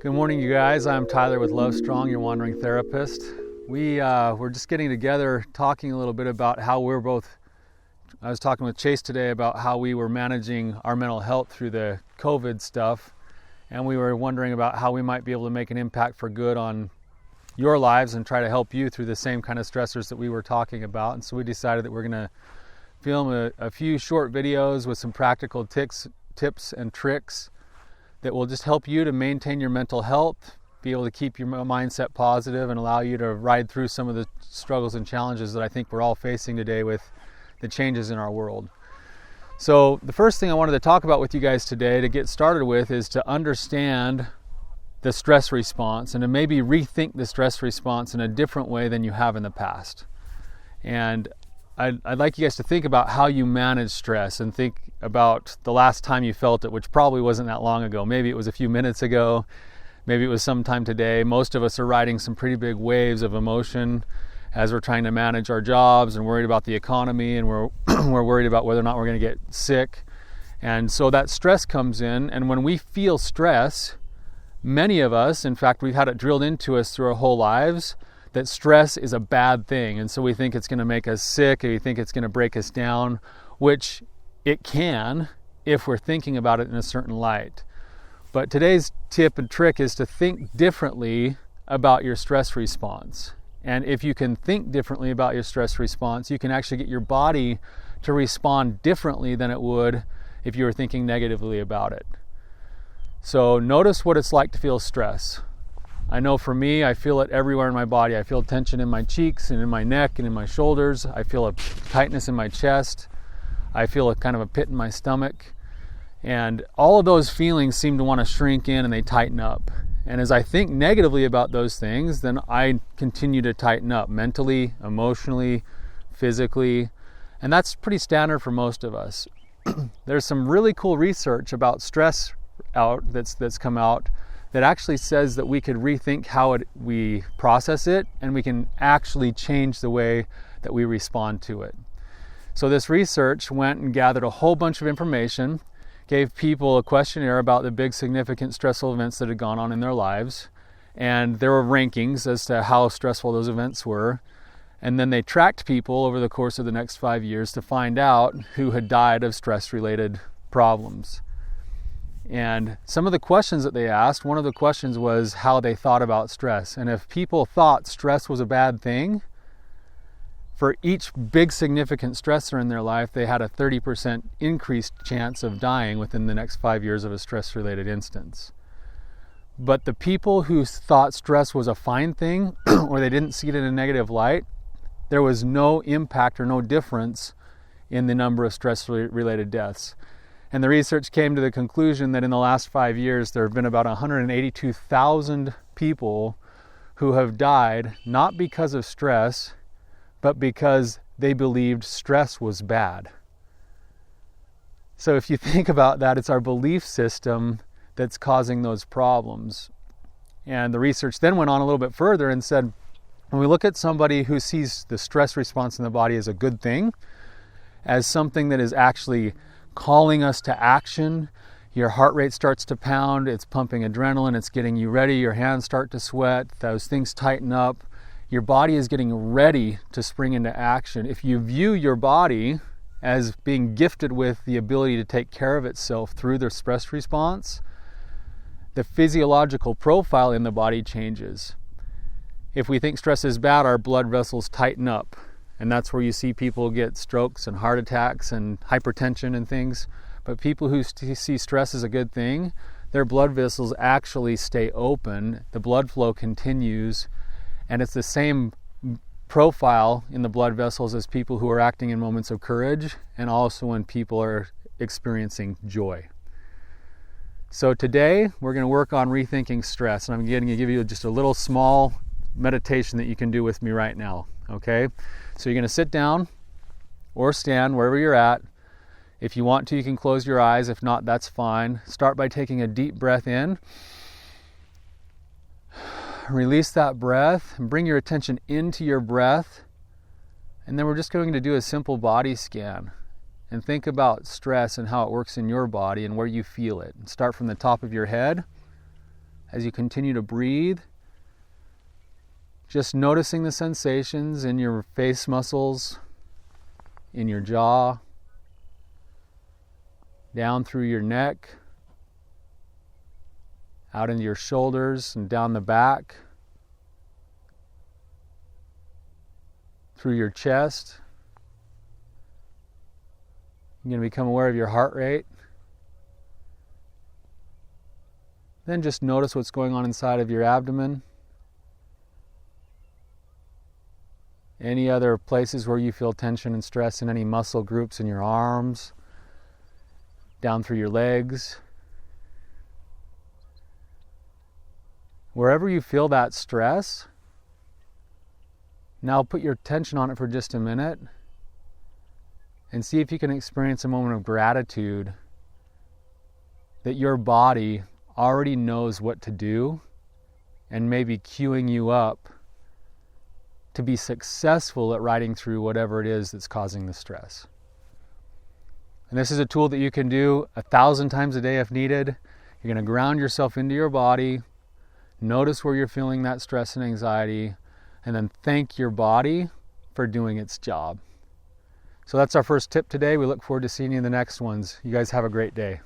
Good morning, you guys. I'm Tyler with Love Strong, your wandering therapist. We're just getting together, talking a little bit about how I was talking with Chase today about how we were managing our mental health through the COVID stuff, and we were wondering about how we might be able to make an impact for good on your lives and try to help you through the same kind of stressors that we were talking about. And so we decided that we're going to film a few short videos with some practical tips and tricks that will just help you to maintain your mental health, be able to keep your mindset positive, and allow you to ride through some of the struggles and challenges that I think we're all facing today with the changes in our world. So the first thing I wanted to talk about with you guys today to get started with is to understand the stress response and to maybe rethink the stress response in a different way than you have in the past. And I'd like you guys to think about how you manage stress and think about the last time you felt it, which probably wasn't that long ago. Maybe it was a few minutes ago. Maybe it was sometime today. Most of us are riding some pretty big waves of emotion as we're trying to manage our jobs and worried about the economy, and we're worried about whether or not we're going to get sick. And so that stress comes in, and when we feel stress, many of us, in fact, we've had it drilled into us through our whole lives, that stress is a bad thing. And so we think it's going to make us sick, and we think it's going to break us down, which it can if we're thinking about it in a certain light. But today's tip and trick is to think differently about your stress response. And if you can think differently about your stress response, you can actually get your body to respond differently than it would if you were thinking negatively about it. So notice what it's like to feel stress. I know for me, I feel it everywhere in my body. I feel tension in my cheeks and in my neck and in my shoulders. I feel a tightness in my chest. I feel a kind of a pit in my stomach. And all of those feelings seem to want to shrink in and they tighten up. And as I think negatively about those things, then I continue to tighten up mentally, emotionally, physically. And that's pretty standard for most of us. There's some really cool research about stress that's come out that actually says that we could rethink how we process it, and we can actually change the way that we respond to it. So this research went and gathered a whole bunch of information, gave people a questionnaire about the big significant stressful events that had gone on in their lives, and there were rankings as to how stressful those events were, and then they tracked people over the course of the next 5 years to find out who had died of stress-related problems. And some of the questions that they asked, one of the questions was how they thought about stress. And if people thought stress was a bad thing, for each big significant stressor in their life, they had a 30% increased chance of dying within the next 5 years of a stress-related instance. But the people who thought stress was a fine thing, or they didn't see it in a negative light, there was no impact or no difference in the number of stress-related deaths. And the research came to the conclusion that in the last 5 years, there have been about 182,000 people who have died, not because of stress, but because they believed stress was bad. So if you think about that, it's our belief system that's causing those problems. And the research then went on a little bit further and said, when we look at somebody who sees the stress response in the body as a good thing, as something that is actually calling us to action, your heart rate starts to pound, it's pumping adrenaline, it's getting you ready, your hands start to sweat, those things tighten up, your body is getting ready to spring into action. If you view your body as being gifted with the ability to take care of itself through the stress response, the physiological profile in the body changes. If we think stress is bad, our blood vessels tighten up. And that's where you see people get strokes and heart attacks and hypertension and things. But people who see stress as a good thing, their blood vessels actually stay open, the blood flow continues, and it's the same profile in the blood vessels as people who are acting in moments of courage, and also when people are experiencing joy. So today, we're going to work on rethinking stress, and I'm going to give you just a little small meditation that you can do with me right now, okay? So you're going to sit down or stand wherever you're at. If you want to, you can close your eyes. If not, that's fine. Start by taking a deep breath in. Release that breath and bring your attention into your breath. And then we're just going to do a simple body scan and think about stress and how it works in your body and where you feel it. Start from the top of your head as you continue to breathe, just noticing the sensations in your face muscles, in your jaw, down through your neck, out into your shoulders and down the back, through your chest. You're going to become aware of your heart rate. Then just notice what's going on inside of your abdomen. Any other places where you feel tension and stress in any muscle groups in your arms, down through your legs. Wherever you feel that stress, now put your attention on it for just a minute and see if you can experience a moment of gratitude that your body already knows what to do and maybe cueing you up to be successful at riding through whatever it is that's causing the stress. And this is a tool that you can do 1,000 times a day if needed. You're going to ground yourself into your body, notice where you're feeling that stress and anxiety, and then thank your body for doing its job. So that's our first tip today. We look forward to seeing you in the next ones. You guys have a great day.